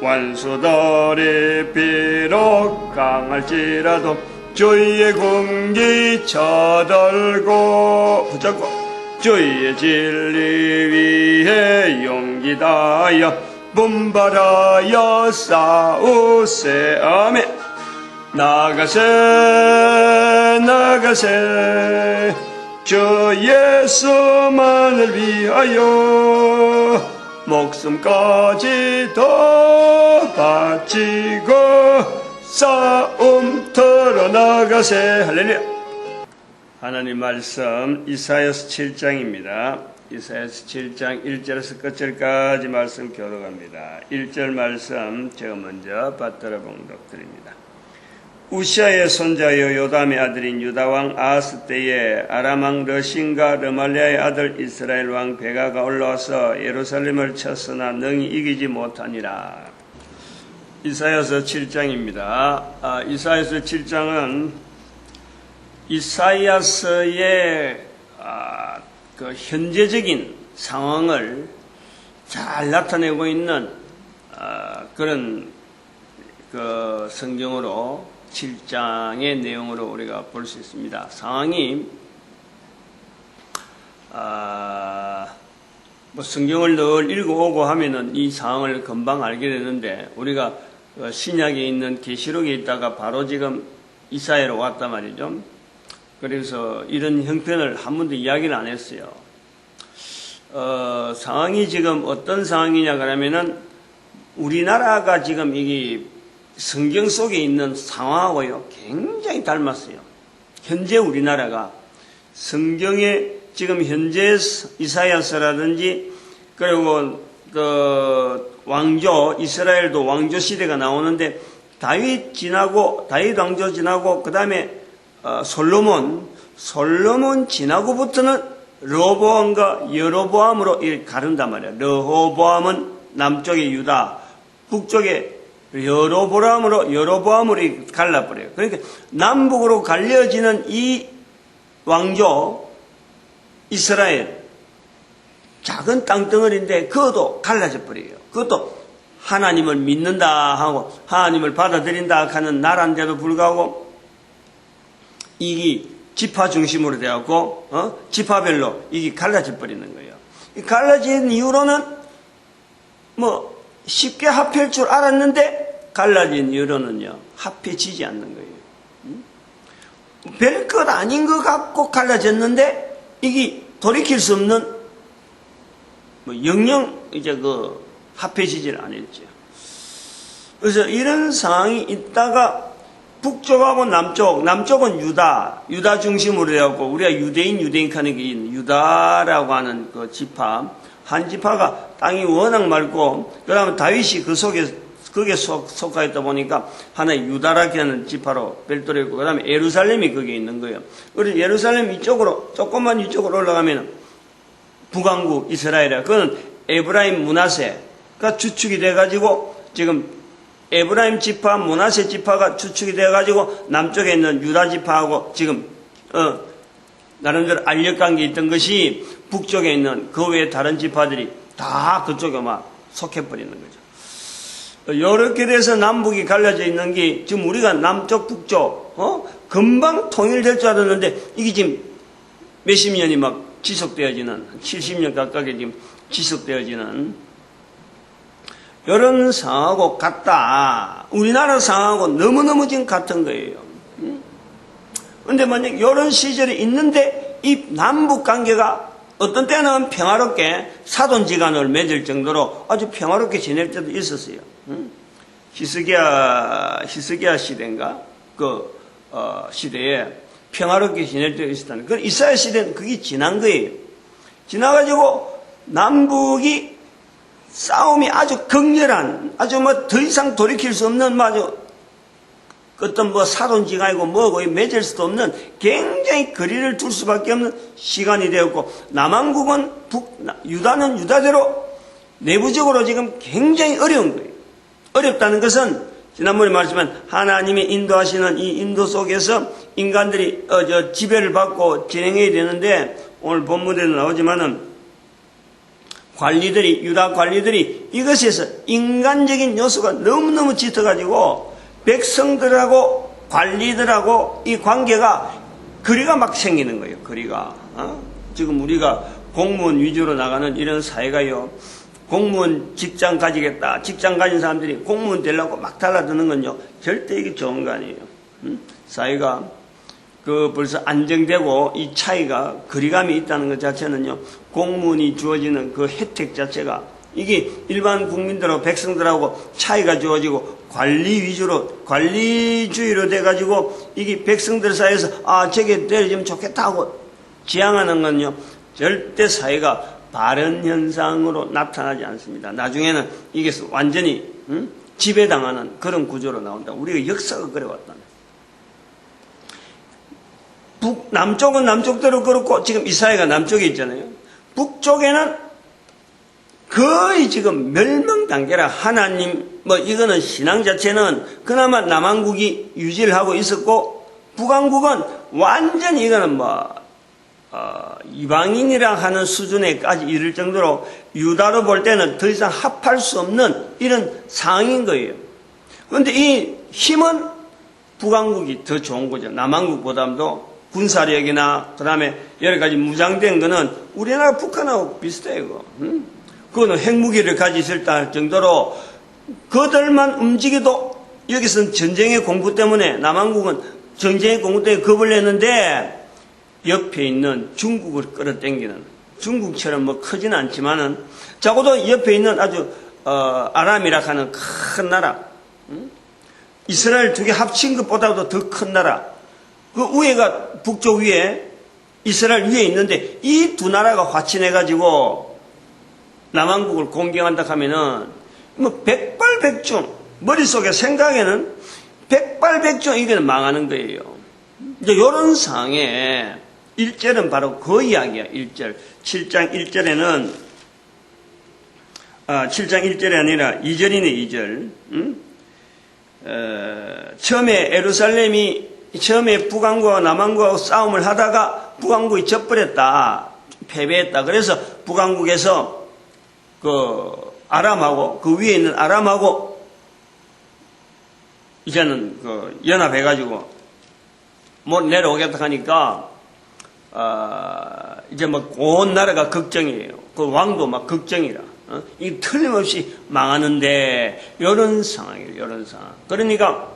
원수들이 비록 강할지라도 주의 공기 쳐들고 붙잡고 주의 진리 위해 용기 다하여 분발하여 싸우세. 아멘. 나가세 주 예수만을 위하여 목숨까지 더 바치고 싸움터로 나가세. 할렐루야. 하나님 말씀 이사야서 7장입니다. 이사야서 7장 1절에서 끝절까지 말씀 교독합니다. 1절 말씀 제가 먼저 받들어 봉독드립니다. 우시아의 손자여 요담의 아들인 유다왕 아하스 때에 아람왕 러신과 르말리아의 아들 이스라엘 왕 베가가 올라와서 예루살렘을 쳤으나 능히 이기지 못하니라. 이사야서 7장입니다. 이사야서 7장은 이사야서의 그 현재적인 상황을 잘 나타내고 있는 그런 그 성경으로 7장의 내용으로 우리가 볼 수 있습니다. 상황이 뭐 성경을 늘 읽어오고 하면은 이 상황을 금방 알게 되는데 우리가 신약에 있는 계시록에 있다가 바로 지금 이사야로 왔단 말이죠. 그래서 이런 형편을 한 번도 이야기를 안 했어요. 상황이 지금 어떤 상황이냐 그러면은 우리나라가 지금 이게 성경 속에 있는 상황하고요 굉장히 닮았어요. 현재 우리나라가 성경에 지금 현재 이사야서라든지 그리고 그 왕조 이스라엘도 왕조 시대가 나오는데 다윗 왕조 지나고 그 다음에 솔로몬 지나고부터는 르호보암과 여로보암으로 가른단 말이야. 르호보암은 남쪽의 유다, 북쪽의 여로보암으로 갈라버려요. 그러니까 남북으로 갈려지는 이 왕조 이스라엘 작은 땅덩어리인데 그것도 갈라져 버려요. 그것도 하나님을 믿는다 하고 하나님을 받아들인다 하는 나라인데도 불구하고 이게 지파 중심으로 되었고 지파별로 이게 갈라져 버리는 거예요. 이 갈라진 이유로는 뭐 쉽게 합할 줄 알았는데 갈라진 이유로는요 합해지지 않는 거예요. 별것 아닌 것 같고 갈라졌는데 이게 돌이킬 수 없는 뭐 영영 이제 그 합해지질 않았죠. 그래서 이런 상황이 있다가 북쪽하고 남쪽은 유다 중심으로 되었고 우리가 유대인 하는 게 유다라고 하는 그 지파 한 지파가 땅이 워낙 맑고 그 다음에 다윗이 거기에 속하 있다 보니까 하나의 유다라고 하는 지파로 별도로 있고 그 다음에 예루살렘이 거기에 있는 거예요. 그래서 예루살렘 이쪽으로 조금만 이쪽으로 올라가면 북왕국 이스라엘이야. 그거는 에브라임 므낫세가 주축이 돼가지고 지금 에브라임 지파 므낫세 지파가 주축이 돼가지고 남쪽에 있는 유다 지파하고 지금 나름대로 알력관계에 있던 것이 북쪽에 있는 그 외에 다른 지파들이 다 그쪽에 막 속해버리는 거죠. 이렇게 돼서 남북이 갈라져 있는 게 지금 우리가 남쪽 북쪽 금방 통일될 줄 알았는데 이게 지금 몇십 년이 막 지속되어지는 70년 가깝게 지금 지속되어지는 이런 상황하고 같다. 우리나라 상황하고 너무너무 지금 같은 거예요. 그런데 만약 이런 시절이 있는데 이 남북 관계가 어떤 때는 평화롭게 사돈지간을 맺을 정도로 아주 평화롭게 지낼 때도 있었어요. 히스기야 시대인가 그 시대에 평화롭게 지낼 때도 있었다는. 그 이스라엘 시대는 그게 지난 거예요. 지나가지고 남북이 싸움이 아주 격렬한 아주 뭐 더 이상 돌이킬 수 없는 아주 어떤 뭐 사돈지간이고 뭐고 맺을 수도 없는 굉장히 거리를 둘 수밖에 없는 시간이 되었고 남한국은 유다는 유다대로 내부적으로 지금 굉장히 어려운 거예요. 어렵다는 것은 지난번에 말했지만 하나님이 인도하시는 이 인도 속에서 인간들이 지배를 받고 진행해야 되는데 오늘 본문에도 나오지만은 유다 관리들이 이것에서 인간적인 요소가 너무너무 짙어가지고 백성들하고 관리들하고 이 관계가 거리가 막 생기는 거예요. 거리가. 지금 우리가 공무원 위주로 나가는 이런 사회가요. 공무원 직장 가지겠다. 직장 가진 사람들이 공무원 되려고 막 달라드는 건요. 절대 이게 좋은 거 아니에요. 사회가 벌써 안정되고 이 차이가 거리감이 있다는 것 자체는요. 공무원이 주어지는 그 혜택 자체가 이게 일반 국민들하고 백성들하고 차이가 주어지고 관리 위주로 관리주의로 돼가지고 이게 백성들 사이에서 저게 내려지면 좋겠다 하고 지향하는 건요. 절대 사회가 바른 현상으로 나타나지 않습니다. 나중에는 이게 완전히 지배당하는 그런 구조로 나온다. 우리가 역사가 그래왔다. 남쪽은 남쪽대로 그렇고 지금 이 사회가 남쪽에 있잖아요. 북쪽에는 거의 지금 멸망 단계라. 하나님 이거는 신앙 자체는 그나마 남한국이 유지를 하고 있었고 북한국은 완전히 이거는 이방인이라 하는 수준에까지 이를 정도로 유다로 볼 때는 더 이상 합할 수 없는 이런 상황인 거예요. 그런데 이 힘은 북한국이 더 좋은 거죠. 남한국보다도 군사력이나 그 다음에 여러 가지 무장된 거는 우리나라 북한하고 비슷해요. 그거는 핵무기를 가지실 정도로 그들만 움직여도 여기서는 전쟁의 공부 때문에 남한국은 전쟁의 공부 때문에 겁을 냈는데 옆에 있는 중국을 끌어당기는 중국처럼 크지는 않지만은 적어도 옆에 있는 아주 아람이라 하는 큰 나라 이스라엘 두 개 합친 것보다도 더 큰 나라 그 위에가 북쪽 위에 이스라엘 위에 있는데 이 두 나라가 화친해가지고 남한국을 공격한다 하면은 백발백중 머릿속에 생각에는 백발백중 이게 망하는 거예요. 이제 이런 상황에 1절은 바로 그 이야기야. 1절 7장 1절에는 7장 1절이 아니라 2절이네. 2절 처음에 예루살렘이 처음에 북왕국과 남왕국하고 싸움을 하다가 북왕국이 져버렸다. 패배했다. 그래서 북왕국에서 아람하고 그 위에 있는 아람하고 이제는 연합해가지고 내려오겠다 하니까 이제 온 나라가 걱정이에요. 그 왕도 막 걱정이라. 이 틀림없이 망하는데 이런 상황이에요. 이런 상황. 그러니까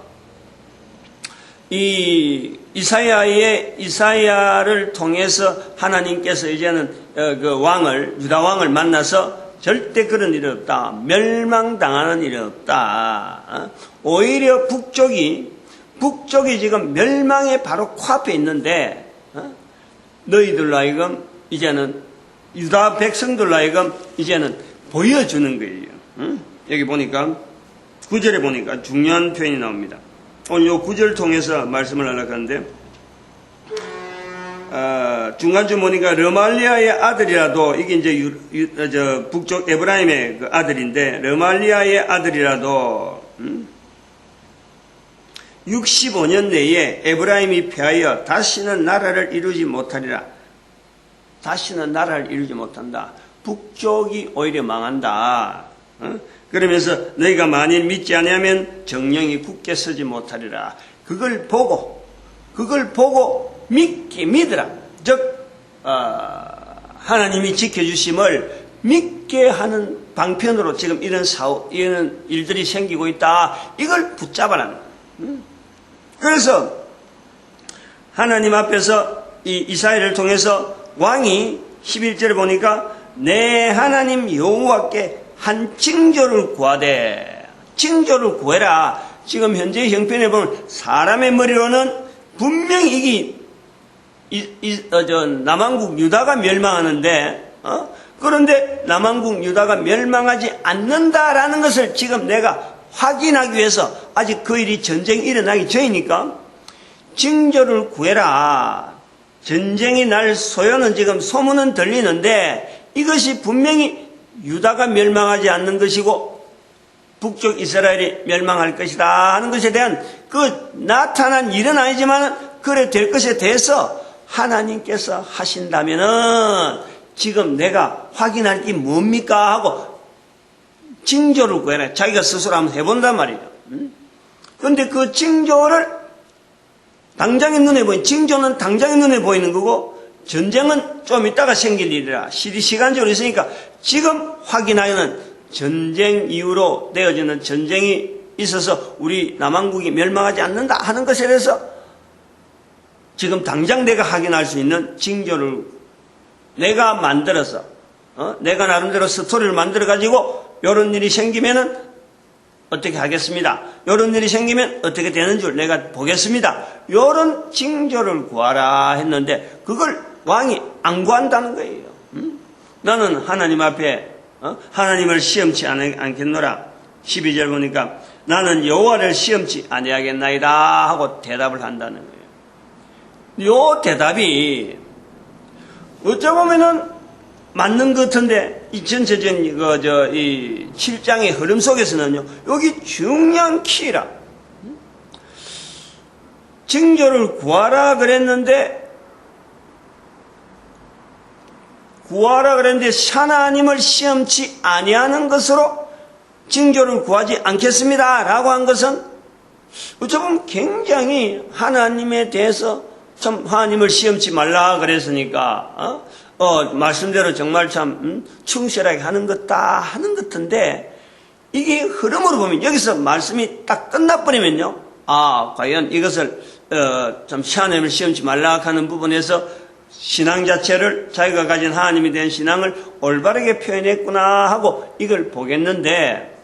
이 이사야를 통해서 하나님께서 이제는 유다 왕을 만나서 절대 그런 일은 없다. 멸망당하는 일은 없다. 오히려 북쪽이 지금 멸망의 바로 코앞에 있는데 너희들로 하여금 이제는 유다 백성들로 하여금 이제는 보여주는 거예요. 여기 보니까 9절에 보니까 중요한 표현이 나옵니다. 오늘 요 9절 통해서 말씀을 하려고 하는데 중간쯤 보니까 르말리아의 아들이라도 이게 이제 북쪽 에브라임의 그 아들인데 르말리아의 아들이라도 65년 내에 에브라임이 패하여 다시는 나라를 이루지 못하리라. 다시는 나라를 이루지 못한다. 북쪽이 오히려 망한다. 그러면서 너희가 만일 믿지 아니하면 정령이 굳게 서지 못하리라. 그걸 보고 믿으라. 즉 하나님이 지켜주심을 믿게 하는 방편으로 지금 이런 일들이 생기고 있다. 이걸 붙잡아라. 그래서 하나님 앞에서 이 이사야를 통해서 왕이 11절에 보니까 내 하나님 여호와께 한 징조를 구하되 징조를 구해라. 지금 현재 형편에 보면 사람의 머리로는 분명히 남한국 유다가 멸망하는데 그런데 남한국 유다가 멸망하지 않는다라는 것을 지금 내가 확인하기 위해서 아직 그 일이 전쟁이 일어나기 전이니까 징조를 구해라. 전쟁이 날 소요는 지금 소문은 들리는데 이것이 분명히 유다가 멸망하지 않는 것이고 북쪽 이스라엘이 멸망할 것이다 하는 것에 대한 그 나타난 일은 아니지만 그래 될 것에 대해서 하나님께서 하신다면은 지금 내가 확인할 게 뭡니까? 하고 징조를 구해라. 자기가 스스로 한번 해본단 말이죠. 그런데 그 징조를 당장의 눈에 보이는, 징조는 당장의 눈에 보이는 거고 전쟁은 좀 이따가 생길 일이라 시간적으로 있으니까 지금 확인하여는 전쟁 이후로 되어지는 전쟁이 있어서 우리 남한국이 멸망하지 않는다 하는 것에 대해서 지금 당장 내가 확인할 수 있는 징조를 내가 만들어서 내가 나름대로 스토리를 만들어 가지고 이런 일이 생기면은 어떻게 하겠습니다. 이런 일이 생기면 어떻게 되는 줄 내가 보겠습니다. 이런 징조를 구하라 했는데 그걸 왕이 안 구한다는 거예요. 나는 하나님 앞에 하나님을 시험치 않겠노라. 12절 보니까 나는 여호와를 시험치 아니하겠나이다 하고 대답을 한다는 거예요. 요 대답이 어찌 보면은 맞는 것 같은데 이 전체적인 이 7장의 흐름 속에서는요, 여기 중요한 키라. 징조를 구하라 그랬는데 하나님을 시험치 아니하는 것으로 징조를 구하지 않겠습니다 라고 한 것은 어찌 보면 굉장히 하나님에 대해서 참 하나님을 시험치 말라 그랬으니까 말씀대로 정말 참 충실하게 하는 것다 하는 것 같은데 이게 흐름으로 보면 여기서 말씀이 딱 끝나버리면요, 과연 이것을 참 하나님을 시험치 말라 하는 부분에서 신앙 자체를 자기가 가진 하나님에 대한 신앙을 올바르게 표현했구나 하고 이걸 보겠는데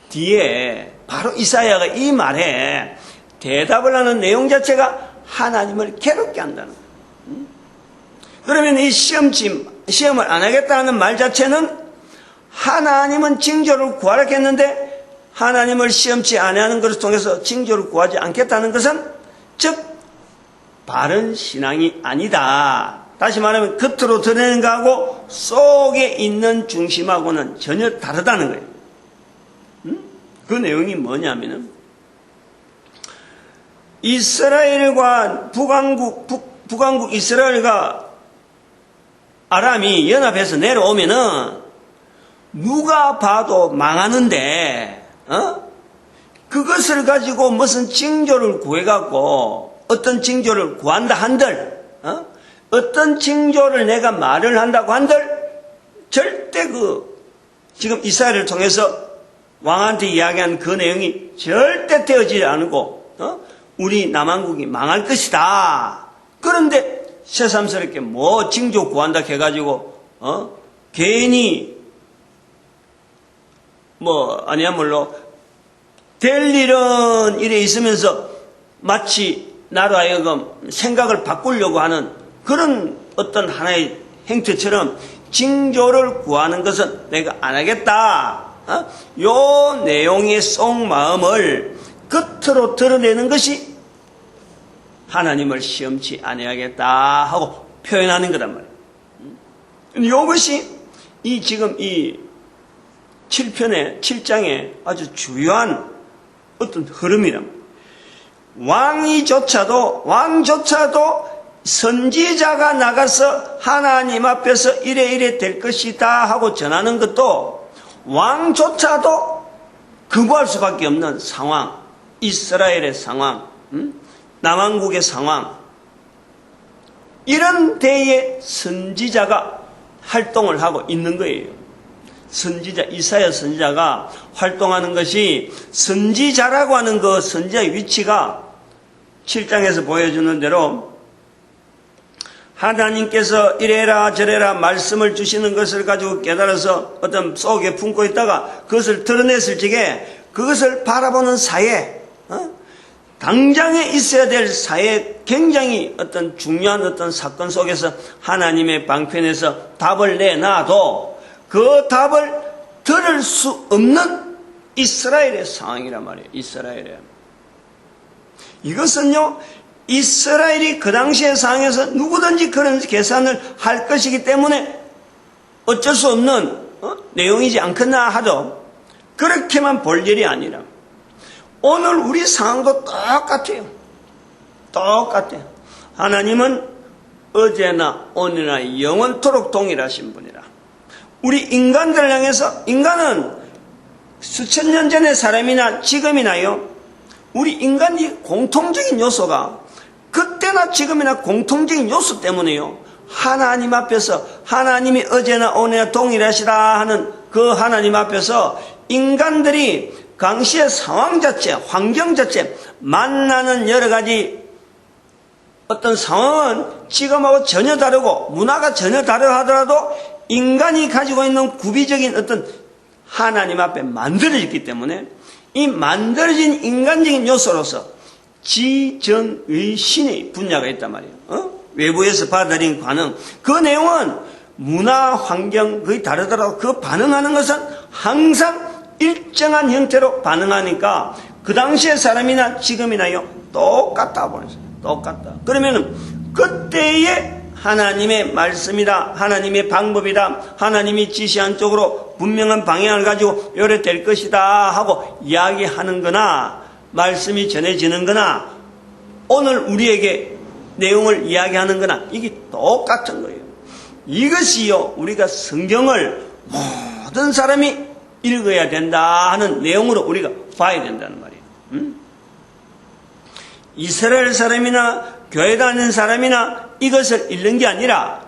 뒤에 바로 이사야가 이 말에 대답을 하는 내용 자체가 하나님을 괴롭게 한다는 거예요. 그러면 이 시험을 안 하겠다는 말 자체는 하나님은 징조를 구하라 했는데 하나님을 시험치 아니하는 것을 통해서 징조를 구하지 않겠다는 것은 즉 바른 신앙이 아니다. 다시 말하면 겉으로 드러내는 것하고 속에 있는 중심하고는 전혀 다르다는 거예요. 그 내용이 뭐냐면은 이스라엘과 북왕국 이스라엘과 아람이 연합해서 내려오면은 누가 봐도 망하는데 그것을 가지고 무슨 징조를 구해갖고 어떤 징조를 구한다 한들 어떤 징조를 내가 말을 한다고 한들 절대 지금 이스라엘을 통해서 왕한테 이야기한 그 내용이 절대 되어지지 않고 우리 남한국이 망할 것이다. 그런데 새삼스럽게 뭐 징조 구한다 해가지고 괜히 아니야말로 될 일은 이래 있으면서 마치 나로 하여금 생각을 바꾸려고 하는 그런 어떤 하나의 행태처럼 징조를 구하는 것은 내가 안 하겠다. 요 내용의 속마음을 겉으로 드러내는 것이 하나님을 시험치 아니하겠다 하고 표현하는 거란 말이에요. 이것이 지금 이 7장의 아주 주요한 어떤 흐름이란 말이에요. 왕조차도 선지자가 나가서 하나님 앞에서 이래 될 것이다 하고 전하는 것도 왕조차도 거부할 수밖에 없는 상황, 이스라엘의 상황, 남한국의 상황, 이런 데에 선지자가 활동을 하고 있는 거예요. 이사야 선지자가 활동하는 것이 선지자라고 하는 그 선지자의 위치가 7장에서 보여주는 대로 하나님께서 이래라 저래라 말씀을 주시는 것을 가지고 깨달아서 어떤 속에 품고 있다가 그것을 드러냈을 적에 그것을 바라보는 사회, 당장에 있어야 될 사회 굉장히 어떤 중요한 어떤 사건 속에서 하나님의 방편에서 답을 내놔도 그 답을 들을 수 없는 이스라엘의 상황이란 말이에요. 이스라엘의. 이것은요, 이스라엘이 그 당시의 상황에서 누구든지 그런 계산을 할 것이기 때문에 어쩔 수 없는 내용이지 않겠나 하도 그렇게만 볼 일이 아니라 오늘 우리 상황도 똑같아요. 똑같아요. 하나님은 어제나 오늘나 영원토록 동일하신 분이라. 우리 인간들을 향해서, 인간은 수천 년 전의 사람이나 지금이나요, 우리 인간이 공통적인 요소가 그때나 지금이나 공통적인 요소 때문에요, 하나님 앞에서, 하나님이 어제나 오늘나 동일하시다 하는 그 하나님 앞에서 인간들이 당시의 상황 자체, 환경 자체, 만나는 여러 가지 어떤 상황은 지금하고 전혀 다르고 문화가 전혀 다르다 하더라도 인간이 가지고 있는 구비적인 어떤 하나님 앞에 만들어졌기 때문에 이 만들어진 인간적인 요소로서 지정의신의 분야가 있단 말이에요. 외부에서 받아들인 반응, 그 내용은 문화, 환경 거의 다르더라도 그 반응하는 것은 항상 일정한 형태로 반응하니까 그 당시의 사람이나 지금이나요 똑같다 보냈어요. 똑같다. 그러면은 그때의 하나님의 말씀이다, 하나님의 방법이다, 하나님이 지시한 쪽으로 분명한 방향을 가지고 요래 될 것이다 하고 이야기하는 거나 말씀이 전해지는 거나 오늘 우리에게 내용을 이야기하는 거나 이게 똑같은 거예요. 이것이요, 우리가 성경을 모든 사람이 읽어야 된다 하는 내용으로 우리가 봐야 된다는 말이에요. 이스라엘 사람이나 교회 다니는 사람이나 이것을 읽는 게 아니라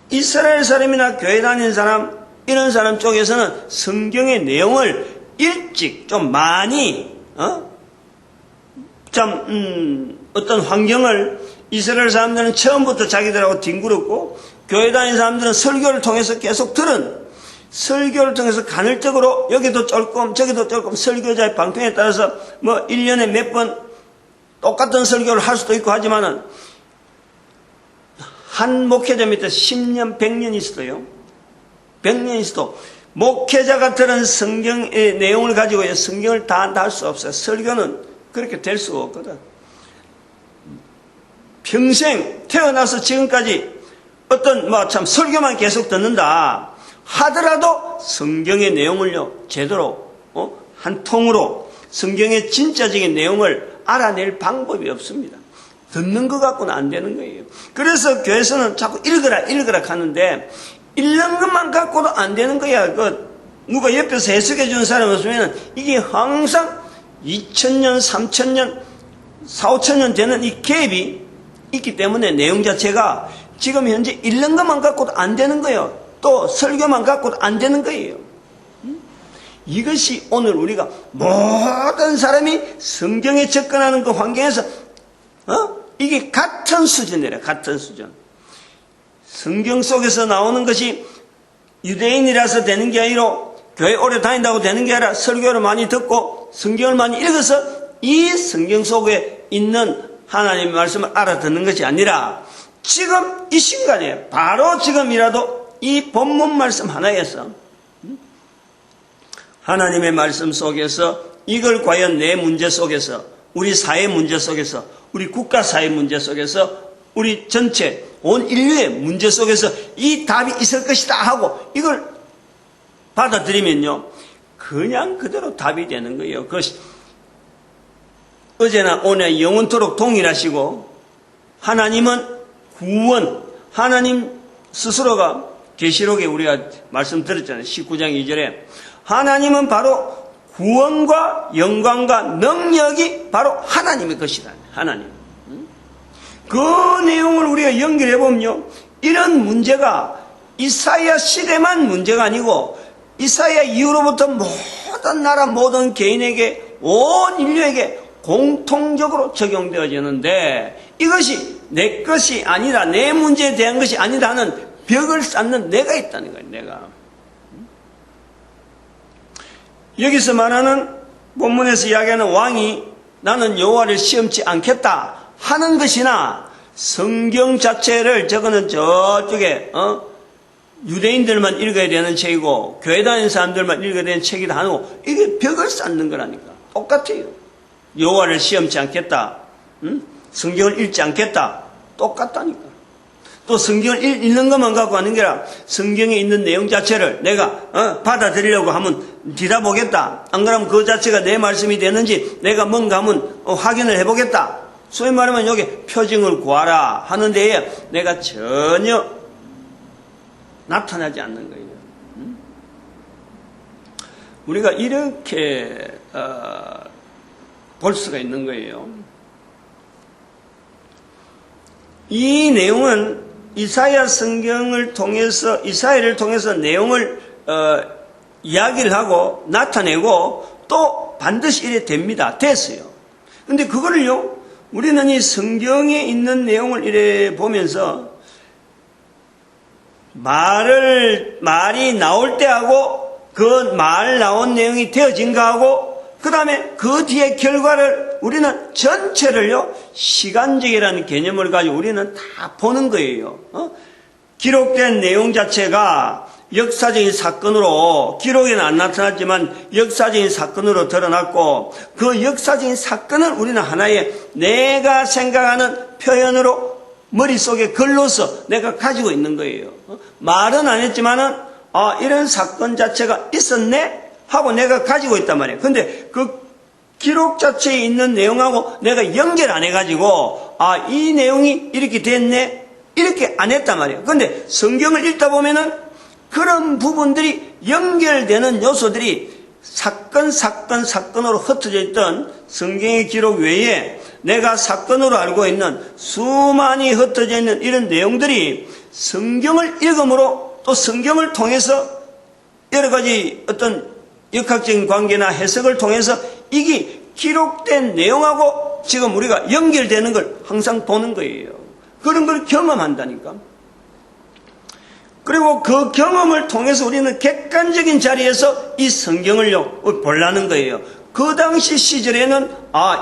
이스라엘 사람이나 교회 다니는 사람, 이런 사람 쪽에서는 성경의 내용을 일찍 좀 많이 어떤 환경을, 이스라엘 사람들은 처음부터 자기들하고 뒹굴었고 교회 다니는 사람들은 설교를 통해서 계속 들은, 설교를 통해서 간헐적으로 여기도 조금 저기도 조금 설교자의 방편에 따라서 뭐 1년에 몇 번 똑같은 설교를 할 수도 있고 하지만은 한 목회자 밑에 10년, 100년 있어도요, 100년 있어도 목회자가 들은 성경의 내용을 가지고 성경을 다 할 수 없어요. 설교는 그렇게 될 수가 없거든. 평생 태어나서 지금까지 어떤 참 설교만 계속 듣는다 하더라도 성경의 내용을요 제대로 한 통으로 성경의 진짜적인 내용을 알아낼 방법이 없습니다. 듣는 것 갖고는 안 되는 거예요. 그래서 교회에서는 자꾸 읽으라 하는데 읽는 것만 갖고도 안 되는 거야. 누가 옆에서 해석해 주는 사람이 없으면 이게 항상 2000년, 3000년, 4, 5천년 되는 이 갭이 있기 때문에 내용 자체가 지금 현재 읽는 것만 갖고도 안 되는 거예요. 또 설교만 갖고도 안 되는 거예요. 이것이 오늘 우리가 모든 사람이 성경에 접근하는 그 환경에서 이게 같은 수준이래. 같은 수준. 성경 속에서 나오는 것이 유대인이라서 되는 게 아니라 교회 오래 다닌다고 되는 게 아니라 설교를 많이 듣고 성경을 많이 읽어서 이 성경 속에 있는 하나님의 말씀을 알아듣는 것이 아니라 지금 이 순간에 바로 지금이라도 이 본문 말씀 하나에서 하나님의 말씀 속에서 이걸 과연 내 문제 속에서, 우리 사회 문제 속에서, 우리 국가 사회 문제 속에서, 우리 전체 온 인류의 문제 속에서 이 답이 있을 것이다 하고 이걸 받아들이면요 그냥 그대로 답이 되는 거예요. 그것이 어제나 오늘 영원토록 동일하시고 하나님은 구원, 하나님 스스로가 계시록에 우리가 말씀드렸잖아요. 19장 2절에 하나님은 바로 구원과 영광과 능력이 바로 하나님의 것이다. 하나님. 그 내용을 우리가 연결해 보면요, 이런 문제가 이사야 시대만 문제가 아니고 이사야 이후로부터 모든 나라 모든 개인에게 온 인류에게 공통적으로 적용되어지는데 이것이 내 것이 아니라 내 문제에 대한 것이 아니다 하는 벽을 쌓는 내가 있다는 거예요. 내가. 여기서 말하는 본문에서 이야기하는 왕이 나는 여호와를 시험치 않겠다 하는 것이나 성경 자체를 저거는 저쪽에 유대인들만 읽어야 되는 책이고 교회 다니는 사람들만 읽어야 되는 책이다 하고 이게 벽을 쌓는 거라니까. 똑같아요. 여호와를 시험치 않겠다, 성경을 읽지 않겠다, 똑같다니까. 또 성경을 읽는 것만 갖고 하는 게 아니라 성경에 있는 내용 자체를 내가 받아들이려고 하면 뒤다보겠다. 안 그러면 그 자체가 내 말씀이 되는지 내가 뭔가 하면 확인을 해보겠다. 소위 말하면 여기 표징을 구하라 하는데 내가 전혀 나타나지 않는 거예요. 우리가 이렇게 볼 수가 있는 거예요. 이 내용은 이사야 성경을 통해서 이사야를 통해서 내용을 이야기를 하고 나타내고 또 반드시 이래 됩니다. 됐어요. 근데 그거를요, 우리는 이 성경에 있는 내용을 이래 보면서 말이 나올 때하고 그 말 나온 내용이 되어진가 하고 그 다음에 그 뒤에 결과를 우리는 전체를요, 시간적이라는 개념을 가지고 우리는 다 보는 거예요. 기록된 내용 자체가 역사적인 사건으로, 기록에는 안 나타났지만 역사적인 사건으로 드러났고, 그 역사적인 사건을 우리는 하나의 내가 생각하는 표현으로 머릿속에 글로서 내가 가지고 있는 거예요. 말은 안 했지만은, 이런 사건 자체가 있었네? 하고 내가 가지고 있단 말이에요. 근데 그 기록 자체에 있는 내용하고 내가 연결 안 해가지고, 이 내용이 이렇게 됐네? 이렇게 안 했단 말이에요. 근데 성경을 읽다 보면은 그런 부분들이 연결되는 요소들이 사건으로 흩어져 있던 성경의 기록 외에 내가 사건으로 알고 있는 수많이 흩어져 있는 이런 내용들이 성경을 읽음으로 또 성경을 통해서 여러 가지 어떤 역학적인 관계나 해석을 통해서 이게 기록된 내용하고 지금 우리가 연결되는 걸 항상 보는 거예요. 그런 걸 경험한다니까. 그리고 그 경험을 통해서 우리는 객관적인 자리에서 이 성경을요, 보려는 거예요. 그 당시 시절에는,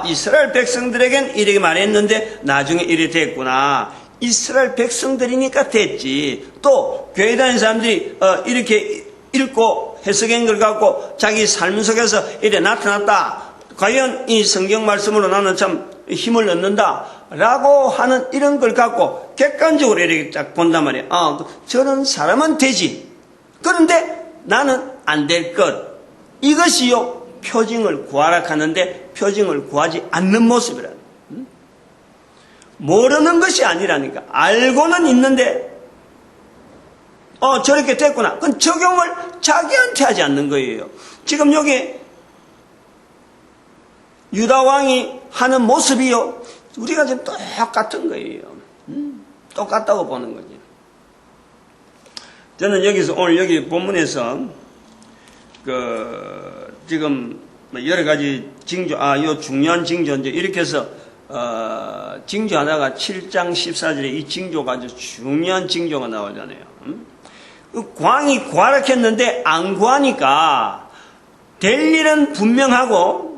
이스라엘 백성들에겐 이렇게 말했는데 나중에 이렇게 됐구나. 이스라엘 백성들이니까 됐지. 또 교회 다니는 사람들이 이렇게 읽고 해석한 걸 갖고 자기 삶 속에서 이래 나타났다. 과연 이 성경 말씀으로 나는 참 힘을 얻는다. 라고 하는 이런 걸 갖고 객관적으로 이렇게 딱 본단 말이에요. 저런 사람은 되지. 그런데 나는 안 될 것. 이것이요, 표징을 구하라 하는데 표징을 구하지 않는 모습이라. 모르는 것이 아니라니까. 알고는 있는데 저렇게 됐구나. 그건 적용을 자기한테 하지 않는 거예요. 지금 여기 유다 왕이 하는 모습이요, 우리가 지금 똑같은 거예요. 똑같다고 보는 거지. 저는 여기서 오늘 여기 본문에서 지금 여러 가지 징조, 요 중요한 징조 이제 이렇게 해서 징조 하나가 7장 14절에 이 징조가 아주 중요한 징조가 나오잖아요. 그 광이 구하락했는데 안 구하니까 될 일은 분명하고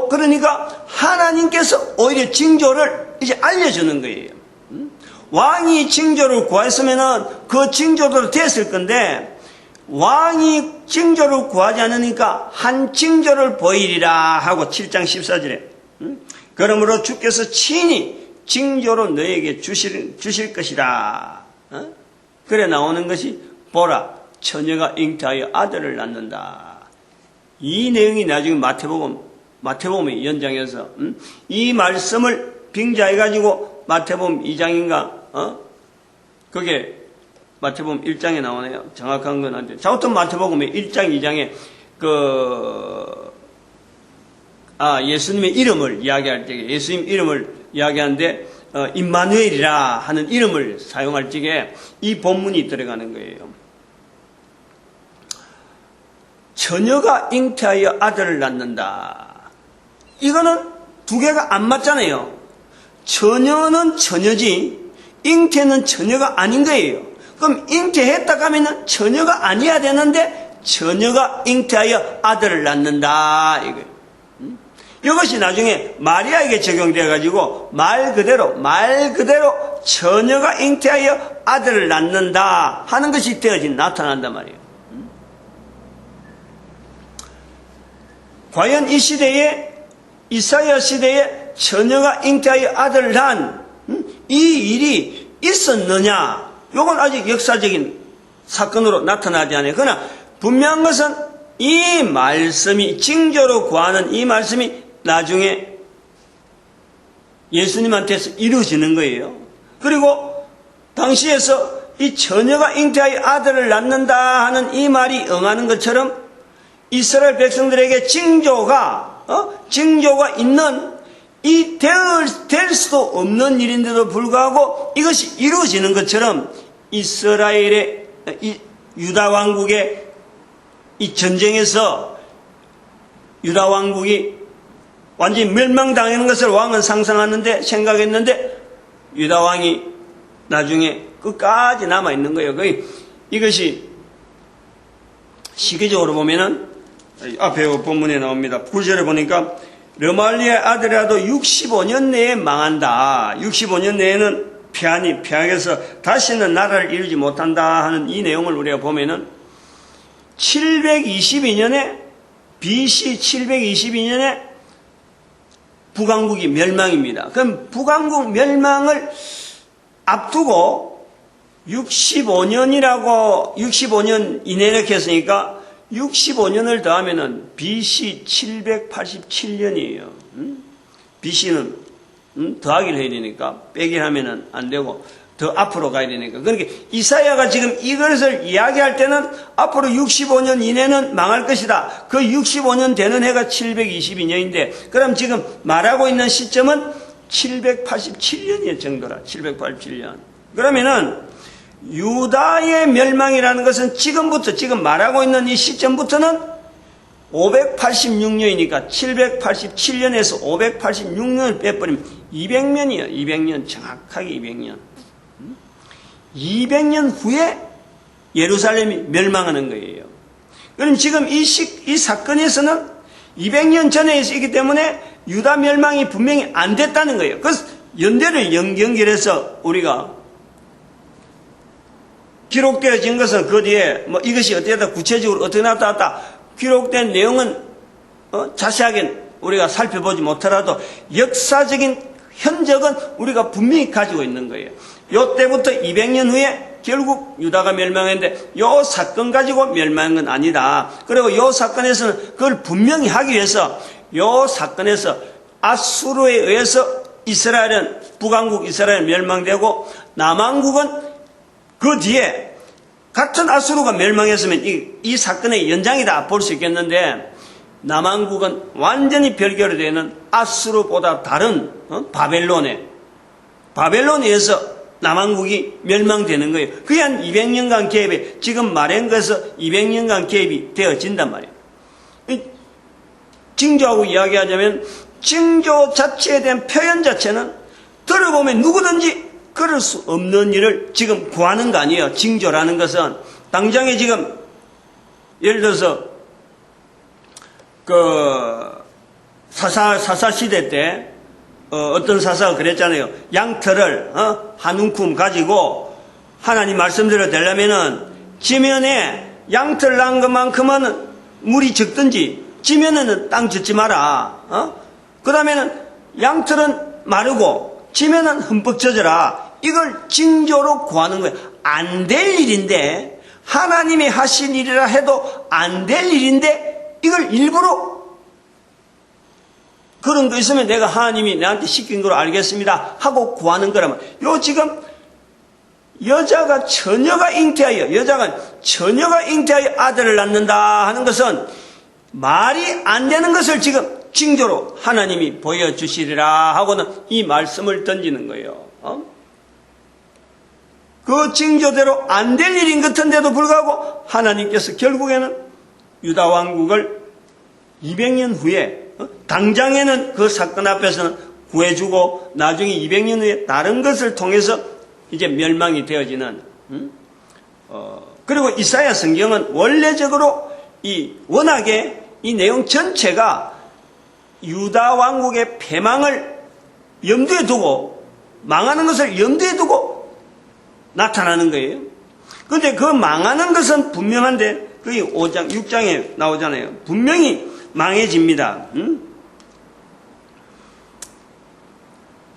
그러니까 하나님께서 오히려 징조를 이제 알려주는 거예요. 왕이 징조를 구했으면은 그 징조대로 됐을 건데 왕이 징조를 구하지 않으니까 한 징조를 보이리라 하고 7장 14절에 그러므로 주께서 친히 징조로 너에게 주실 것이라. 그래 나오는 것이 보라 처녀가 잉태하여 아들을 낳는다. 이 내용이 나중에 마태복음의 연장해서 이 말씀을 빙자해가지고 마태복음 2장인가 그게 마태복음 1장에 나오네요. 정확한 건 안 돼요. 자우튼 마태복음의 1장 2장에 예수님의 이름을 이야기할 때 예수님 이름을 이야기하는데 임마누엘이라 하는 이름을 사용할 적에 이 본문이 들어가는 거예요. 처녀가 잉태하여 아들을 낳는다. 이거는 두 개가 안 맞잖아요. 처녀는 처녀지 잉태는 처녀가 아닌 거예요. 그럼 잉태했다 하면은 처녀가 아니어야 되는데 처녀가 잉태하여 아들을 낳는다 이거예요. 이것이 나중에 마리아에게 적용되어 가지고 말 그대로 처녀가 잉태하여 아들을 낳는다 하는 것이 나타난단 말이에요. 과연 이 시대에 이사야 시대에 처녀가 잉태하여 아들을 낳은 이 일이 있었느냐? 이건 아직 역사적인 사건으로 나타나지 않아요. 그러나 분명한 것은 이 말씀이 징조로 구하는 이 말씀이 나중에 예수님한테서 이루어지는 거예요. 그리고 당시에서 이 처녀가 잉태하여 아들을 낳는다 하는 이 말이 응하는 것처럼 이스라엘 백성들에게 징조가 있는 이 될 수도 없는 일인데도 불구하고 이것이 이루어지는 것처럼 이스라엘의 이 유다 왕국의 이 전쟁에서 유다 왕국이 완전히 멸망당하는 것을 왕은 생각했는데 유다 왕이 나중에 끝까지 남아있는 거예요. 이것이 시기적으로 보면은 앞에 본문에 나옵니다. 9절에 보니까 르말리아의 아들이라도 65년 내에 망한다. 65년 내에는 폐하게서 다시는 나라를 이루지 못한다 하는 이 내용을 우리가 보면은 722년에 BC 722년에 북왕국이 멸망입니다. 그럼 북왕국 멸망을 앞두고 65년 이내에 했으니까 65년을 더하면은 BC 787년이에요. BC는 더하기를 해야 되니까 빼기를 하면은 안 되고 더 앞으로 가야 되니까. 그러니까 이사야가 지금 이것을 이야기할 때는 앞으로 65년 이내는 망할 것이다. 그 65년 되는 해가 722년인데 그럼 지금 말하고 있는 시점은 787년의 정도라. 787년. 그러면은 유다의 멸망이라는 것은 지금 말하고 있는 이 시점부터는 586년이니까 787년에서 586년을 빼버리면 200년이에요. 200년. 정확하게 200년. 200년 후에 예루살렘이 멸망하는 거예요. 그럼 지금 이 사건에서는 200년 전에 있기 때문에 유다 멸망이 분명히 안 됐다는 거예요. 그래서 연대를 연결해서 우리가 기록되어진 것은 그 뒤에 이것이 어떻게 구체적으로 어떻게 나타났다 기록된 내용은 자세하게 우리가 살펴보지 못하더라도 역사적인 흔적은 우리가 분명히 가지고 있는 거예요. 요때부터 200년 후에 결국 유다가 멸망했는데 요 사건 가지고 멸망한 건 아니다. 그리고 요 사건에서는 그걸 분명히 하기 위해서 요 사건에서 아수르에 의해서 북왕국 이스라엘은 멸망되고 남왕국은 그 뒤에 같은 아수르가 멸망했으면 이 사건의 연장이다 볼 수 있겠는데 남왕국은 완전히 별개로 되는 아수르보다 다른 바벨론에 의해서 남왕국이 멸망되는 거예요. 그게 한 200년간 개입이 지금 말한 것에서 200년간 개입이 되어진단 말이에요. 징조하고 이야기하자면 징조 자체에 대한 표현 자체는 들어보면 누구든지 그럴 수 없는 일을 지금 구하는 거 아니에요. 징조라는 것은 당장에 지금 예를 들어서 사사 시대 때 어떤 사사가 그랬잖아요. 양털을 한 움큼 가지고 하나님 말씀대로 되려면은 지면에 양털 난 것만큼은 물이 적든지 지면에는 땅 젓지 마라. 그 다음에는 양털은 마르고 지면은 흠뻑 젖어라. 이걸 징조로 구하는 거예요. 안 될 일인데 하나님이 하신 일이라 해도 안 될 일인데 이걸 일부러 그런 거 있으면 내가 하나님이 나한테 시킨 걸 알겠습니다 하고 구하는 거라면 지금 여자가 처녀가 잉태하여 아들을 낳는다 하는 것은 말이 안 되는 것을 지금 징조로 하나님이 보여주시리라 하고는 이 말씀을 던지는 거예요. 그 징조대로 안 될 일인 같은데도 불구하고 하나님께서 결국에는 유다 왕국을 200년 후에 당장에는 그 사건 앞에서는 구해주고 나중에 200년 후에 다른 것을 통해서 이제 멸망이 되어지는 그리고 이사야 성경은 원래적으로 워낙에 이 내용 전체가 유다 왕국의 패망을 염두에 두고 망하는 것을 염두에 두고 나타나는 거예요. 그런데 그 망하는 것은 분명한데 그게 5장, 6장에 나오잖아요. 분명히 망해집니다.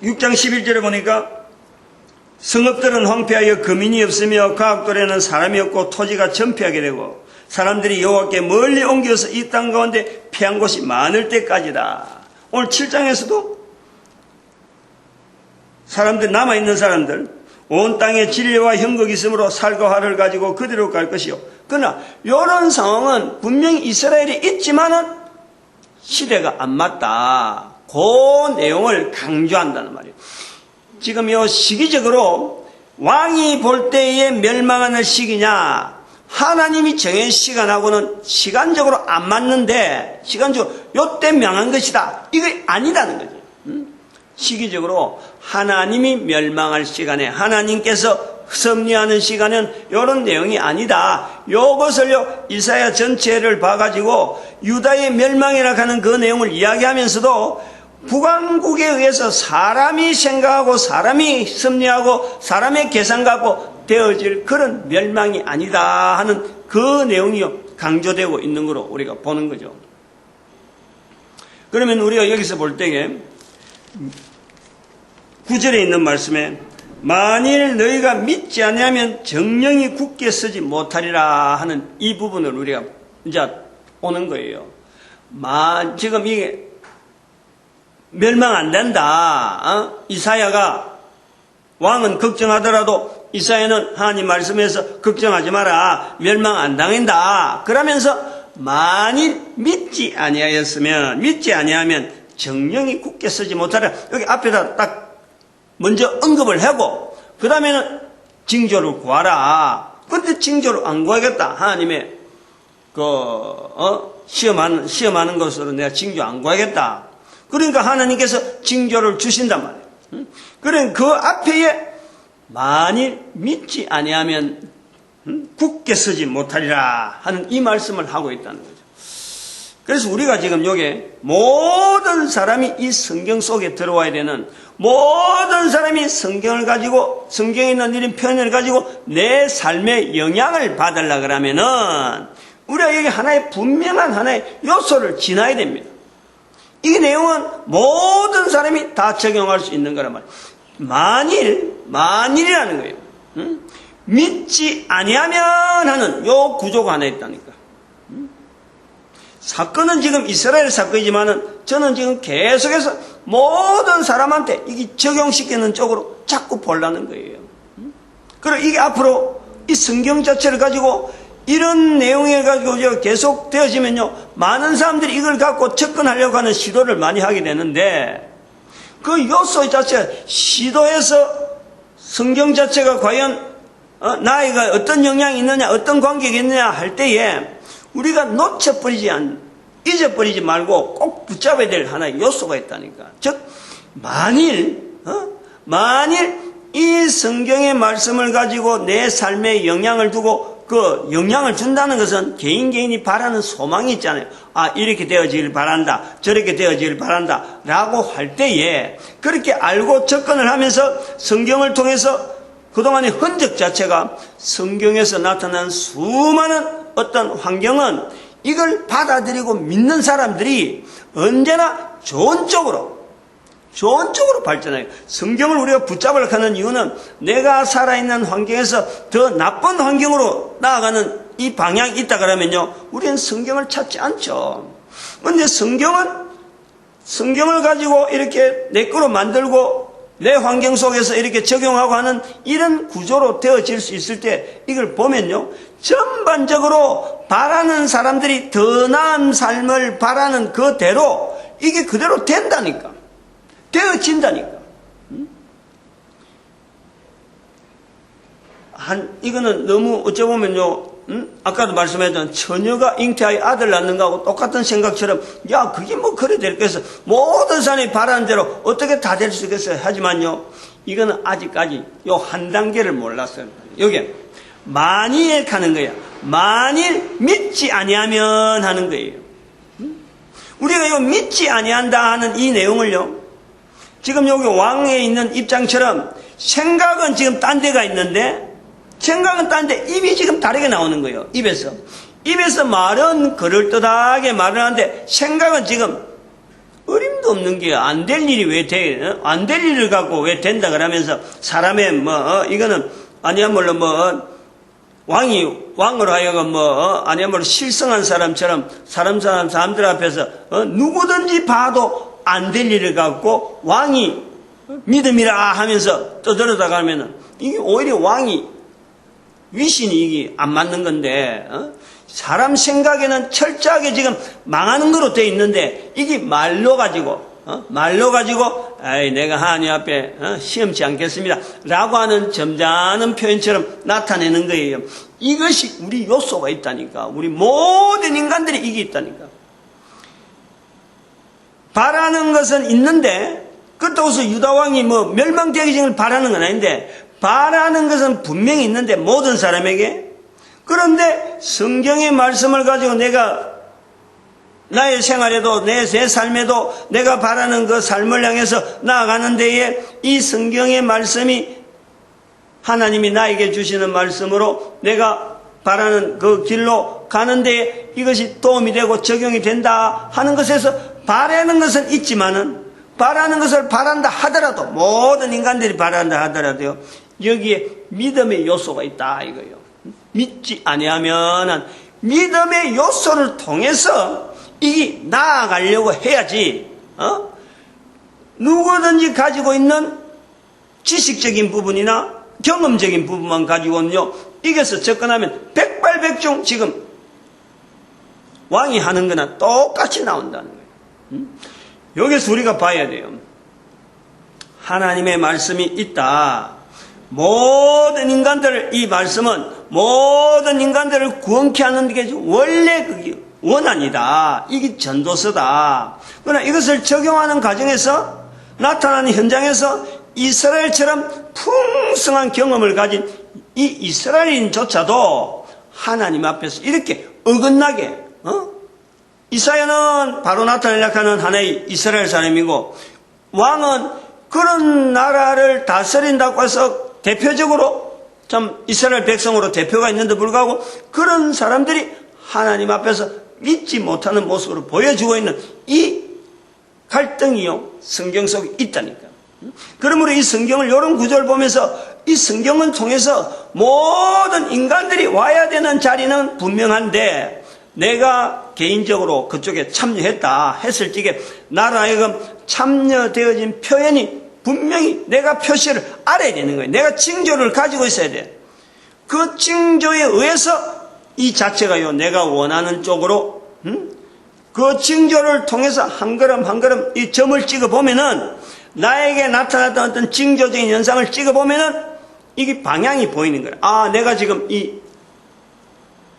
6장 11절에 보니까 성읍들은 황폐하여 거민이 없으며 가옥돌에는 사람이 없고 토지가 전폐하게 되고 사람들이 여호와께 멀리 옮겨서 이 땅 가운데 피한 곳이 많을 때까지다. 오늘 7장에서도 사람들, 남아있는 사람들, 온 땅에 진리와 형극이 있으므로 살과 화를 가지고 그대로 갈 것이요. 그러나 이런 상황은 분명히 이스라엘이 있지만은 시대가 안 맞다. 그 내용을 강조한다는 말이에요. 지금 이 시기적으로 왕이 볼 때에 멸망하는 시기냐, 하나님이 정한 시간하고는 시간적으로 안 맞는데, 시간적으로 요때 명한 것이다. 이게 아니다는 거죠. 시기적으로 하나님이 멸망할 시간에 하나님께서 섭리하는 시간은 이런 내용이 아니다. 이것을요 이사야 전체를 봐가지고 유다의 멸망이라 하는 그 내용을 이야기하면서도 북왕국에 의해서 사람이 생각하고 사람이 섭리하고 사람의 계산 갖고 되어질 그런 멸망이 아니다 하는 그 내용이 강조되고 있는 거로 우리가 보는 거죠. 그러면 우리가 여기서 볼 때에 9절에 있는 말씀에 만일 너희가 믿지 아니하면 정령이 굳게 서지 못하리라 하는 이 부분을 우리가 이제 오는 거예요. 지금 이게 멸망 안 된다. 이사야가 왕은 걱정하더라도 이사야는 하나님 말씀에서 걱정하지 마라. 멸망 안 당한다. 그러면서 만일 믿지 아니하면 정령이 굳게 서지 못하리라. 여기 앞에다 딱 먼저 언급을 하고 그 다음에는 징조를 구하라. 그런데 징조를 안 구하겠다. 하나님의 시험하는 것으로 내가 징조 안 구하겠다. 그러니까 하나님께서 징조를 주신단 말이에요. 그러니까 그 앞에 만일 믿지 아니하면 굳게 서지 못하리라 하는 이 말씀을 하고 있다는 거죠. 그래서 우리가 지금 여기에 모든 사람이 이 성경 속에 들어와야 되는, 모든 사람이 성경을 가지고, 성경에 있는 이런 표현을 가지고 내 삶에 영향을 받으려고 그러면은 우리가 여기 하나의 분명한 하나의 요소를 지나야 됩니다. 이 내용은 모든 사람이 다 적용할 수 있는 거란 말이에요. 만일이라는 거예요. 믿지 아니하면 하는 요 구조가 하나 있다니까. 사건은 지금 이스라엘 사건이지만은 저는 지금 계속해서 모든 사람한테 이게 적용시키는 쪽으로 자꾸 보려는 거예요. 그리고 이게 앞으로 이 성경 자체를 가지고 이런 내용을 가지고 계속 되어지면요, 많은 사람들이 이걸 갖고 접근하려고 하는 시도를 많이 하게 되는데, 그 요소 자체가 시도해서 성경 자체가 과연 나에게 어떤 영향이 있느냐, 어떤 관계가 있느냐 할 때에 우리가 잊어버리지 말고 꼭 붙잡아야 될 하나의 요소가 있다니까. 즉, 만일 이 성경의 말씀을 가지고 내 삶에 영향을 두고 그 영향을 준다는 것은 개인이 바라는 소망이 있잖아요. 이렇게 되어지길 바란다, 저렇게 되어지길 바란다 라고 할 때에 그렇게 알고 접근을 하면서 성경을 통해서 그동안의 흔적 자체가 성경에서 나타난 수많은 어떤 환경은 이걸 받아들이고 믿는 사람들이 언제나 좋은 쪽으로 발전해요. 성경을 우리가 붙잡으려고 하는 이유는 내가 살아있는 환경에서 더 나쁜 환경으로 나아가는 이 방향이 있다 그러면요, 우리는 성경을 찾지 않죠. 그런데 성경을 가지고 이렇게 내 거로 만들고 내 환경 속에서 이렇게 적용하고 하는 이런 구조로 되어질 수 있을 때 이걸 보면요, 전반적으로 바라는 사람들이 더 나은 삶을 바라는 그대로 이게 그대로 된다니까. 되어진다니까. 이거는 너무 어쩌보면요, 아까도 말씀했던 처녀가 잉태하여 아들 낳는 거하고 똑같은 생각처럼, 야, 그게 뭐 그래 될 거겠어. 모든 사람이 바라는 대로 어떻게 다 될 수 있겠어요. 하지만요, 이거는 아직까지 요 한 단계를 몰랐어요. 여기 만일 하는 거야. 만일 믿지 아니하면 하는 거예요. 우리가 요 믿지 아니한다 하는 이 내용을요, 지금 여기 왕에 있는 입장처럼 생각은 지금 딴 데가 있는데, 생각은 딴 데 입이 지금 다르게 나오는 거예요. 입에서 말은 그럴듯하게 말을 하는데 생각은 지금 어림도 없는 게 안 될 일이 왜 돼? 안 될 일을 갖고 왜 된다 그러면서 사람의 이거는 아니야말로 왕으로 하여금 아니야말로 실성한 사람처럼 사람들 앞에서 누구든지 봐도 안 될 일을 갖고 왕이 믿음이라 하면서 떠들어다 가면은 이게 오히려 왕이 위신이 이게 안 맞는 건데, 사람 생각에는 철저하게 지금 망하는 거로 돼 있는데, 이게 말로 가지고, 아이, 내가 하나님 앞에, 시험치 않겠습니다. 라고 하는 점잖은 표현처럼 나타내는 거예요. 이것이 우리 요소가 있다니까. 우리 모든 인간들이 이게 있다니까. 바라는 것은 있는데, 그렇다고 해서 유다왕이 멸망되기 전을 바라는 건 아닌데, 바라는 것은 분명히 있는데 모든 사람에게. 그런데 성경의 말씀을 가지고 내가 나의 생활에도 내 삶에도 내가 바라는 그 삶을 향해서 나아가는 데에 이 성경의 말씀이 하나님이 나에게 주시는 말씀으로 내가 바라는 그 길로 가는 데에 이것이 도움이 되고 적용이 된다 하는 것에서 바라는 것은 있지만은, 바라는 것을 바란다 하더라도, 모든 인간들이 바란다 하더라도요, 여기에 믿음의 요소가 있다 이거예요. 믿지 아니하면은 믿음의 요소를 통해서 이게 나아가려고 해야지. 누구든지 가지고 있는 지식적인 부분이나 경험적인 부분만 가지고는요, 이것을 접근하면 백발백중 지금 왕이 하는 거나 똑같이 나온다는 거예요. 여기서 우리가 봐야 돼요. 하나님의 말씀이 있다. 모든 인간들을, 이 말씀은 모든 인간들을 구원케 하는 게 원래 그게 원한이다. 이게 전도서다. 그러나 이것을 적용하는 과정에서 나타나는 현장에서 이스라엘처럼 풍성한 경험을 가진 이 이스라엘인조차도 하나님 앞에서 이렇게 어긋나게, 이사야는 바로 나타내려고 하는 하나의 이스라엘 사람이고, 왕은 그런 나라를 다스린다고 해서 대표적으로 참 이스라엘 백성으로 대표가 있는데 불구하고 그런 사람들이 하나님 앞에서 믿지 못하는 모습으로 보여주고 있는 이 갈등이요, 성경 속에 있다니까. 그러므로 이 성경을, 이런 구절을 보면서 이 성경을 통해서 모든 인간들이 와야 되는 자리는 분명한데, 내가 개인적으로 그쪽에 참여했다 했을 적에 나로 하여금 참여되어진 표현이 분명히 내가 표시를 알아야 되는 거예요. 내가 징조를 가지고 있어야 돼. 그 징조에 의해서 이 자체가요, 내가 원하는 쪽으로, 그 징조를 통해서 한 걸음 한 걸음 이 점을 찍어보면은, 나에게 나타났던 어떤 징조적인 현상을 찍어보면은 이게 방향이 보이는 거예요. 아, 내가 지금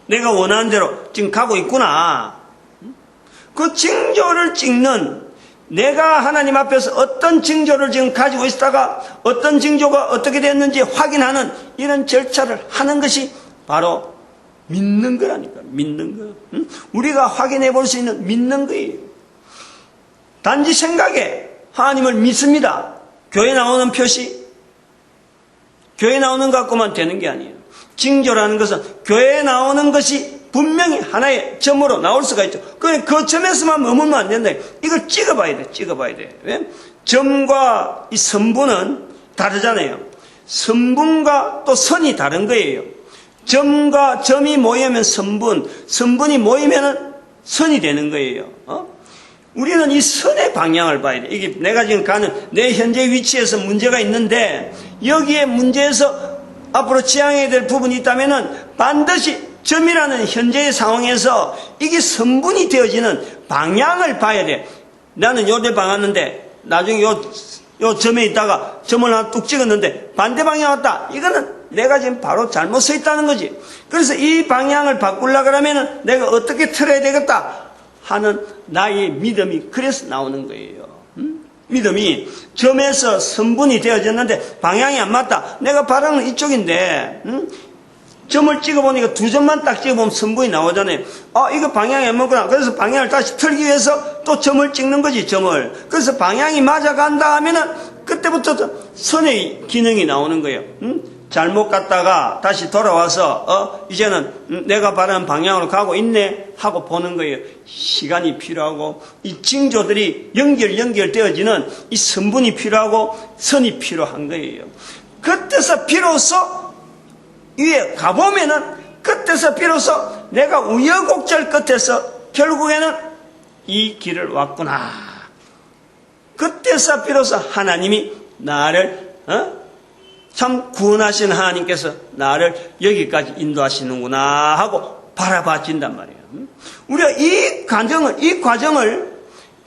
내가 원하는 대로 지금 가고 있구나. 그 징조를 찍는, 내가 하나님 앞에서 어떤 징조를 지금 가지고 있다가 어떤 징조가 어떻게 됐는지 확인하는 이런 절차를 하는 것이 바로 믿는 거라니까. 믿는 거. 우리가 확인해 볼 수 있는 믿는 거예요. 단지 생각에 하나님을 믿습니다. 교회 나오는 표시, 교회 나오는 것 갖고만 되는 게 아니에요. 징조라는 것은 교회에 나오는 것이 분명히 하나의 점으로 나올 수가 있죠. 그 점에서만 머물면 안 된다. 이걸 찍어봐야 돼. 찍어봐야 돼. 왜? 점과 이 선분은 다르잖아요. 선분과 또 선이 다른 거예요. 점과 점이 모이면 선분, 선분이 모이면 선이 되는 거예요. 우리는 이 선의 방향을 봐야 돼. 이게 내가 지금 가는 내 현재 위치에서 문제가 있는데, 여기에 문제에서 앞으로 지향해야 될 부분이 있다면은 반드시 점이라는 현재의 상황에서 이게 선분이 되어지는 방향을 봐야 돼. 나는 요데 박았는데 나중에 요 점에 있다가 점을 하나 뚝 찍었는데 반대 방향 왔다. 이거는 내가 지금 바로 잘못 서 있다는 거지. 그래서 이 방향을 바꾸려고 그러면은 내가 어떻게 틀어야 되겠다 하는 나의 믿음이 그래서 나오는 거예요. 믿음이 점에서 선분이 되어졌는데 방향이 안 맞다. 내가 바라는 이쪽인데, 점을 찍어보니까 두 점만 딱 찍어보면 선분이 나오잖아요. 이거 방향이 안 맞구나. 그래서 방향을 다시 틀기 위해서 또 점을 찍는 거지, 점을. 그래서 방향이 맞아간다 하면은 그때부터 선의 기능이 나오는 거예요. 잘못 갔다가 다시 돌아와서 이제는 내가 바라는 방향으로 가고 있네 하고 보는 거예요. 시간이 필요하고 이 징조들이 연결되어지는 이 선분이 필요하고 선이 필요한 거예요. 그때서 비로소 위에 가보면은, 그때서 비로소 내가 우여곡절 끝에서 결국에는 이 길을 왔구나. 그때서 비로소 하나님이 나를 참 구원하신 하나님께서 나를 여기까지 인도하시는구나 하고 바라봐진단 말이에요. 우리가 이 과정을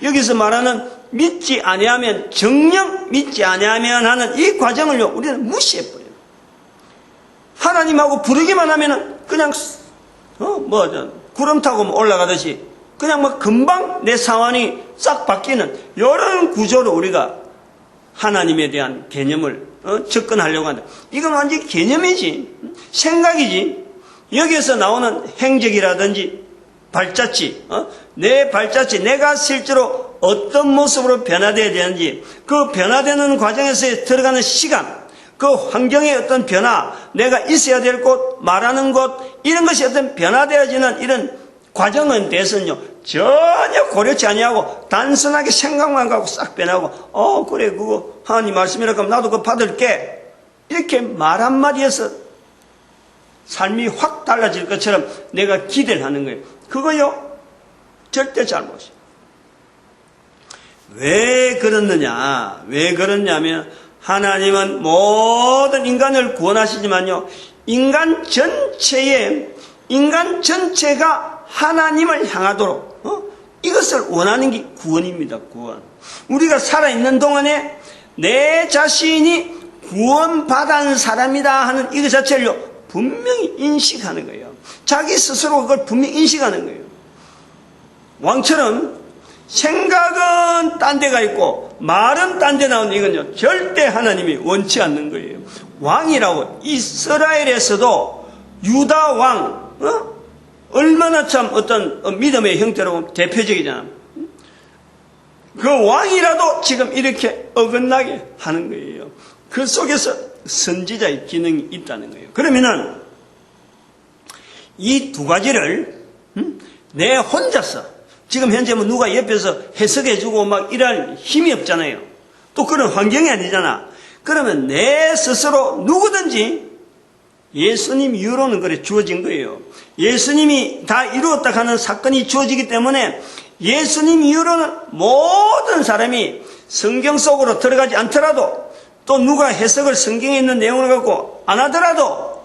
여기서 말하는 믿지 아니하면, 정녕 믿지 아니하면 하는 이 과정을요, 우리는 무시해버려요. 하나님하고 부르기만 하면은 그냥 구름 타고 올라가듯이 그냥 금방 내 상황이 싹 바뀌는 이런 구조로 우리가 하나님에 대한 개념을 접근하려고 한다. 이건 완전히 개념이지, 생각이지. 여기에서 나오는 행적이라든지 발자취, 내 발자취, 내가 실제로 어떤 모습으로 변화되어야 되는지, 그 변화되는 과정에서 들어가는 시간, 그 환경의 어떤 변화, 내가 있어야 될 곳, 말하는 곳, 이런 것이 어떤 변화되어지는 이런 과정에 대해서는요, 전혀 고려치 아니하고 단순하게 생각만 갖고 싹 변하고, 그래, 그거 하나님 말씀이라 그럼 나도 그거 받을게, 이렇게 말 한마디에서 삶이 확 달라질 것처럼 내가 기대를 하는 거예요. 그거요, 절대 잘못이에요. 왜 그렇느냐? 왜 그렇냐면, 하나님은 모든 인간을 구원하시지만요, 인간 전체가 하나님을 향하도록, 이것을 원하는 게 구원입니다, 구원. 우리가 살아있는 동안에 내 자신이 구원받은 사람이다 하는 이것 자체를요, 분명히 인식하는 거예요. 자기 스스로 그걸 분명히 인식하는 거예요. 왕처럼 생각은 딴 데가 있고 말은 딴 데 나오는 이건요, 절대 하나님이 원치 않는 거예요. 왕이라고, 이스라엘에서도 유다 왕, 얼마나 참 어떤 믿음의 형태로 대표적이잖아. 그 왕이라도 지금 이렇게 어긋나게 하는 거예요. 그 속에서 선지자의 기능이 있다는 거예요. 그러면은 이 두 가지를 내 혼자서, 지금 현재 누가 옆에서 해석해주고 막 이럴 힘이 없잖아요. 또 그런 환경이 아니잖아. 그러면 내 스스로 누구든지 예수님 이후로는 그래 주어진 거예요. 예수님이 다 이루었다 하는 사건이 주어지기 때문에 예수님 이후로는 모든 사람이 성경 속으로 들어가지 않더라도, 또 누가 해석을 성경에 있는 내용을 갖고 안 하더라도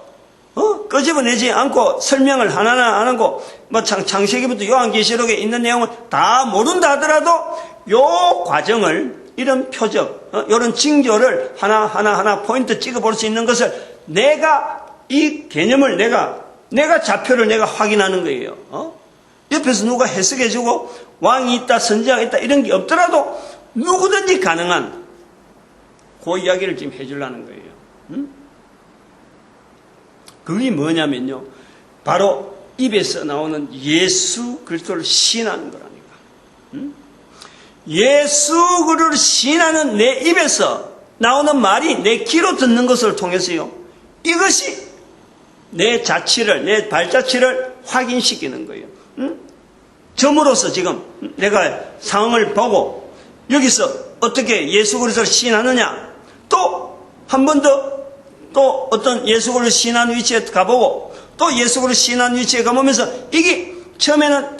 끄집어내지 않고 설명을 하나하나 안 하고 창세기부터 요한계시록에 있는 내용을 다 모른다 하더라도 요 과정을, 이런 표적, 이런 징조를 하나 포인트 찍어볼 수 있는 것을 내가, 이 개념을 내가 좌표를 내가 확인하는 거예요. 옆에서 누가 해석해주고 왕이 있다, 선지자가 있다, 이런 게 없더라도 누구든지 가능한 그 이야기를 지금 해주려는 거예요. 그게 뭐냐면요, 바로 입에서 나오는 예수 그리스도를 시인하는 거라니까. 예수 그리스도를 시인하는 내 입에서 나오는 말이 내 귀로 듣는 것을 통해서요, 이것이 내 자취를, 내 발자취를 확인시키는 거예요. 점으로서 지금 내가 상황을 보고 여기서 어떻게 예수 그리스도를 시인하느냐, 또 한 번 더 또 어떤 예수 그리스도를 시인하는 위치에 가보고 또 예수 그리스도를 시인하는 위치에 가보면서 이게 처음에는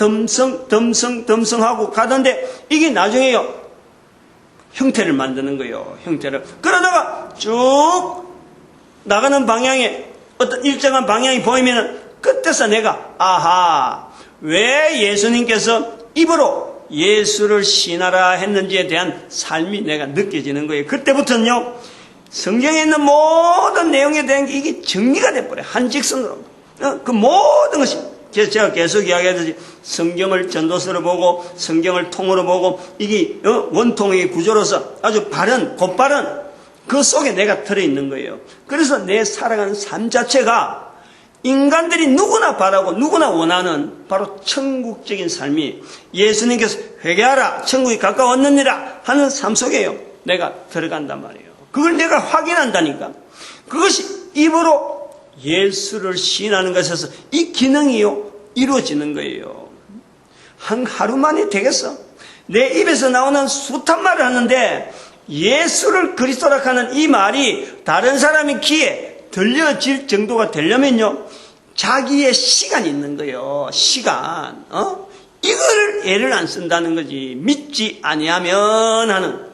덤성하고 가던데 이게 나중에요, 형태를 만드는 거예요. 형태를. 그러다가 쭉 나가는 방향에 어떤 일정한 방향이 보이면은 그때서 내가, 아하, 왜 예수님께서 입으로 예수를 시인하라 했는지에 대한 삶이 내가 느껴지는 거예요. 그때부터는요, 성경에 있는 모든 내용에 대한 게 이게 정리가 돼버려요. 한 직선으로. 그 모든 것이, 제가 계속 이야기하듯이 성경을 전도서로 보고 성경을 통으로 보고 이게 원통의 구조로서 아주 곧바른 그 속에 내가 들어있는 거예요. 그래서 내 살아가는 삶 자체가 인간들이 누구나 바라고 누구나 원하는 바로 천국적인 삶이, 예수님께서 회개하라 천국이 가까웠느니라 하는 삶 속에요, 내가 들어간단 말이에요. 그걸 내가 확인한다니까. 그것이 입으로 예수를 시인하는 것에서 이 기능이요, 이루어지는 거예요. 하루 만에 되겠어? 내 입에서 나오는 숱한 말을 하는데 예수를 그리스도라 하는 이 말이 다른 사람의 귀에 들려질 정도가 되려면요, 자기의 시간이 있는 거예요. 시간. 이걸 애를 안 쓴다는 거지. 믿지 아니하면 하는.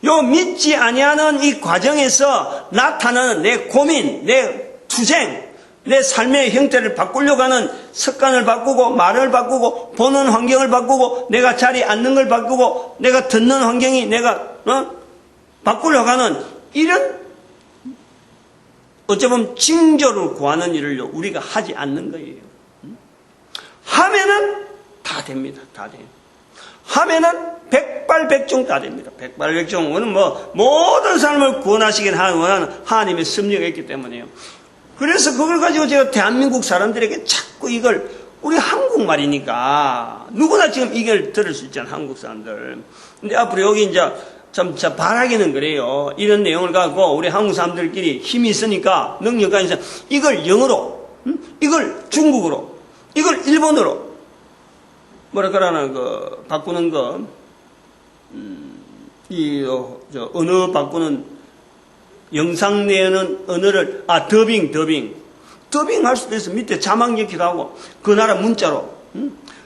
요 믿지 아니하는 이 과정에서 나타나는 내 고민, 내 투쟁, 내 삶의 형태를 바꾸려고 하는 습관을 바꾸고 말을 바꾸고 보는 환경을 바꾸고 내가 자리에 앉는 걸 바꾸고 내가 듣는 환경이 내가 바꾸려고 하는 이런 어쩌면 징조를 구하는 일을 우리가 하지 않는 거예요. 하면은 다 됩니다. 다 돼요. 하면은 백발백중 다 됩니다. 백발백중은 모든 삶을 구원하시긴 원하는 하나님의 섭리가 있기 때문에요. 그래서 그걸 가지고 제가 대한민국 사람들에게 자꾸 이걸 우리 한국말이니까 누구나 지금 이걸 들을 수 있잖아요. 한국 사람들. 근데 앞으로 여기 이제 참 바라기는 그래요. 이런 내용을 갖고 우리 한국 사람들끼리 힘이 있으니까 능력가 있으니까 이걸 영어로, 이걸 중국어로, 이걸 일본어로 뭐랄까나 바꾸는 거, 언어 바꾸는 영상 내는 언어를 더빙할 수도 있어. 밑에 자막 넣기도 하고 그 나라 문자로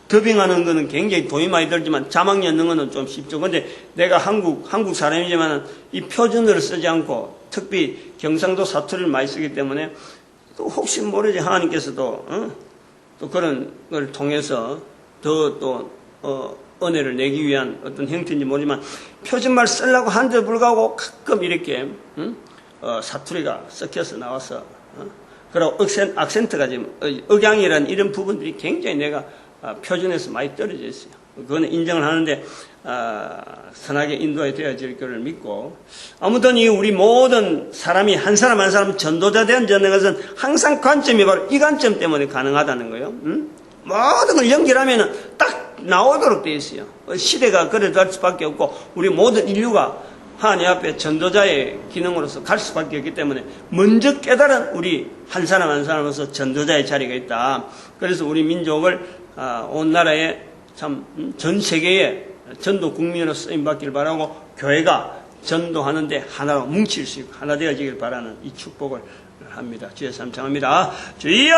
더빙하는 거는 굉장히 돈이 많이 들지만 자막 넣는 거는 좀 쉽죠. 근데 내가 한국 사람이지만 이 표준어를 쓰지 않고 특히 경상도 사투리를 많이 쓰기 때문에 또 혹시 모르지 하나님께서도 또 그런 걸 통해서 더 은혜를 내기 위한 어떤 형태인지 모르지만 표준말 쓰려고 하는데도 불구하고 가끔 이렇게 사투리가 섞여서 나와서 그리고 악센트가 지금 억양이라는 이런 부분들이 굉장히 내가 표준에서 많이 떨어져 있어요. 그거는 인정을 하는데 선하게 인도해 되어질 것을 믿고 아무튼 이 우리 모든 사람이 한 사람 한 사람 전도자 되는 것은 항상 관점이 바로 이 관점 때문에 가능하다는 거예요. 모든 걸 연결하면 딱 나오도록 되어 있어요. 시대가 그래도 할 수밖에 없고 우리 모든 인류가 하나님 앞에 전도자의 기능으로서 갈 수밖에 없기 때문에 먼저 깨달은 우리 한 사람 한 사람으로서 전도자의 자리가 있다. 그래서 우리 민족을 온 나라에 참 전 세계에 전도 국민으로 쓰임받기를 바라고 교회가 전도하는데 하나로 뭉칠 수 있고 하나 되어지길 바라는 이 축복을 합니다. 주여 삼창합니다. 주여!